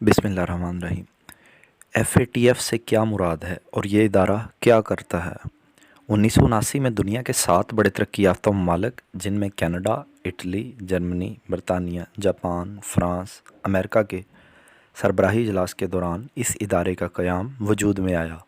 बिस्मिल्लाहिर्रहमानिर्रहीम। FATF से क्या मुराद है और ये इदारा क्या करता है? 1979 में दुनिया के 7 बड़े तरक्की याफ्ता ममालिक, जिनमें कनाडा, इटली, जर्मनी, बरतानिया, जापान, फ्रांस, अमेरिका के सरबराही इजलास के दौरान इस इदारे का क़याम वजूद में आया।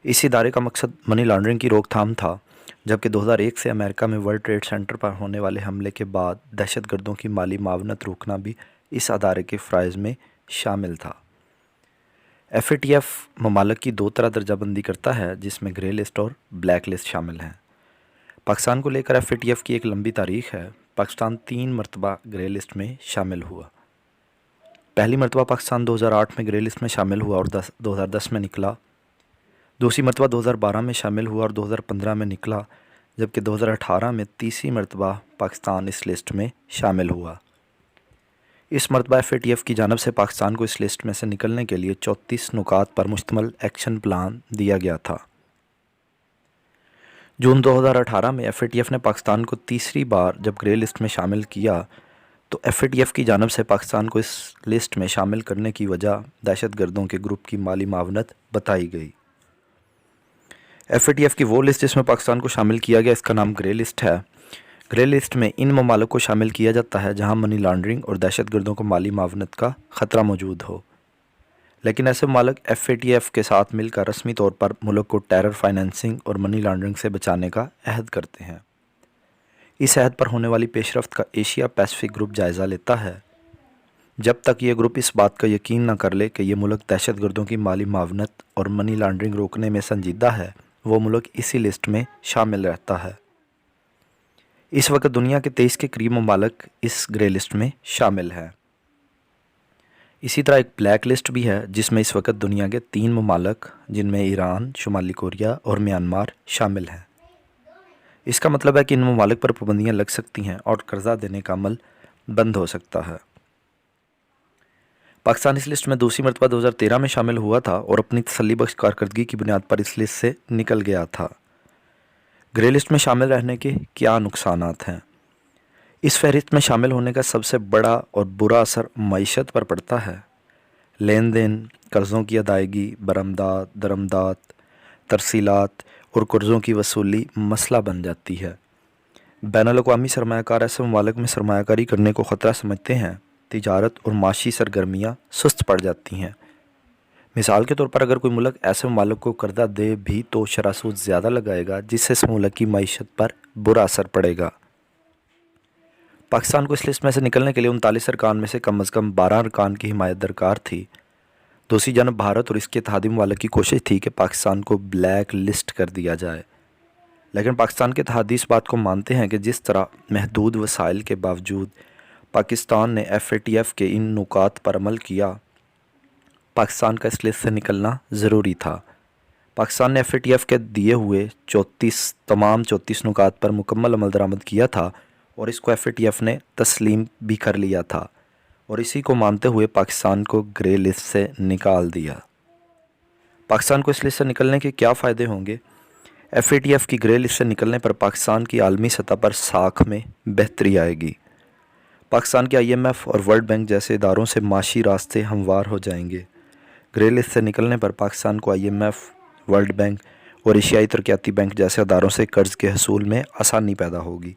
इस इदारे का मकसद मनी लॉन्ड्रिंग की रोकथाम था, जबकि 2001 से अमेरिका में वर्ल्ड ट्रेड सेंटर पर होने वाले हमले के बाद दहशतगर्दों की माली मावनत रोकना भी इस अदारे के फ़राइज़ में शामिल था। FATF ममालिक की 2 तरह दर्जाबंदी करता है, जिसमें ग्रे लिस्ट और ब्लैक लिस्ट शामिल हैं। पाकिस्तान को लेकर FATF की एक लंबी तारीख़ है। पाकिस्तान 3 मरतबा ग्रे लिस्ट में शामिल हुआ। पहली मरतबा पाकिस्तान 2008 में ग्रे लिस्ट में शामिल हुआ और 2010 में निकला। दूसरी मरतबा 2012 में शामिल हुआ और 2015 में निकला, जबकि 2018 में तीसरी मरतबा पाकिस्तान इस लिस्ट में शामिल हुआ। इस मरतबा FATF की जानब से पाकिस्तान को इस लिस्ट में से निकलने के लिए 34 नुकात पर मुश्तमिल एक्शन प्लान दिया गया था। जून 2018 में FATF ने पाकिस्तान को तीसरी बार जब ग्रे लिस्ट में शामिल किया, तो FATF की जानब से पाकिस्तान को इस लिस्ट में शामिल करने की वजह दहशतगर्दों के ग्रुप की माली मावनत बताई गई। FATF की वो लिस्ट जिसमें पाकिस्तान को शामिल किया गया, इसका नाम ग्रे लिस्ट है। ग्रे लिस्ट में इन ममालिक को शामिल किया जाता है जहां मनी लॉन्ड्रिंग और दहशतगर्दों को माली मावनत का ख़तरा मौजूद हो, लेकिन ऐसे ममालिक FATF के साथ मिलकर रस्मी तौर पर मुल्क को टेरर फाइनेंसिंग और मनी लॉन्ड्रिंग से बचाने का अहद करते हैं। इस अहद पर होने वाली पेशरफ्त का एशिया पैसिफिक ग्रुप जायज़ा लेता है। जब तक ये ग्रुप इस बात का यकीन न कर ले कि ये मुल्क दहशतगर्दों की माली मावनत और मनी लॉन्ड्रिंग रोकने में संजीदा है, वो मुल्क इसी लिस्ट में शामिल रहता है। इस वक्त दुनिया के 23 के करीब ममालिक इस ग्रे लिस्ट में शामिल हैं। इसी तरह एक ब्लैक लिस्ट भी है, जिसमें इस वक्त दुनिया के 3 ममालिक, जिनमें ईरान, शुमाली कोरिया और म्यांमार शामिल हैं। इसका मतलब है कि इन ममालिक पर पाबंदियाँ लग सकती हैं और कर्ज़ा देने का अमल बंद हो सकता है। पाकिस्तान इस लिस्ट में दूसरी मरतबा 2013 में शामिल हुआ था और अपनी तसल्ली बख्श कारकर्दगी की बुनियाद पर इस लिस्ट से निकल गया था। ग्रे लिस्ट में शामिल रहने के क्या नुकसानात हैं? इस फहरिस्त में शामिल होने का सबसे बड़ा और बुरा असर मईशत पर पड़ता है। लेन देन, कर्ज़ों की अदायगी, बरामदात, दरमदात, तरसीलात और कर्ज़ों की वसूली मसला बन जाती है। बैनुल-अक़वामी सरमायाकार ऐसे ममालिक में सरमायाकारी करने को ख़तरा समझते हैं। तिजारत और माशी सरगर्मियाँ सुस्त पड़ जाती हैं। मिसाल के तौर पर अगर कोई मुल्क ऐसे ममालिक को कर्जा दे भी तो शरह सूद ज़्यादा लगाएगा, जिससे इस मुल्क की मईशत पर बुरा असर पड़ेगा। पाकिस्तान को इस लिस्ट में से निकलने के लिए 39 अरकान में से कम 12 अरकान की हिमायत दरकार थी। दूसरी जानब भारत और इसके इत्तेहादी ममालिक की कोशिश थी कि पाकिस्तान को ब्लैक लिस्ट कर दिया जाए, लेकिन पाकिस्तान के इत्तेहादी इस बात को मानते हैं कि जिस तरह महदूद वसाइल के बावजूद पाकिस्तान ने FATF के इन नुकात पर अमल किया, पाकिस्तान का इस लिस्ट से निकलना ज़रूरी था। पाकिस्तान ने FATF के दिए हुए तमाम 34 नुकात पर मुकम्मल अमल दरामद किया था और इसको FATF ने तस्लीम भी कर लिया था और इसी को मानते हुए पाकिस्तान को ग्रे लिस्ट से निकाल दिया। पाकिस्तान को इस लिस्ट से निकलने के क्या फ़ायदे होंगे? FATF की ग्रे लिस्ट से निकलने पर पाकिस्तान की आलमी सतह पर साख में बेहतरी आएगी। पाकिस्तान के IMF और वर्ल्ड बैंक जैसे इदारों से माशी रास्ते हमवार हो जाएंगे। ग्रे लिस्ट से निकलने पर पाकिस्तान को IMF, वर्ल्ड बैंक और एशियाई तरक्याती बैंक जैसे इदारों से कर्ज़ के हसूल में आसानी पैदा होगी।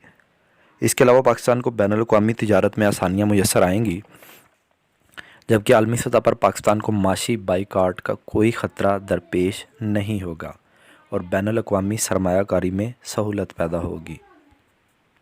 इसके अलावा पाकिस्तान को बैनुल-अक़वामी तिजारत में आसानियाँ मुयस्सर आएंगी, जबकि आलमी सतह पर पाकिस्तान को माशी बाइकाट का कोई ख़तरा दरपेश नहीं होगा और बैनुल-अक़वामी सरमायाकारी में सहूलत पैदा होगी।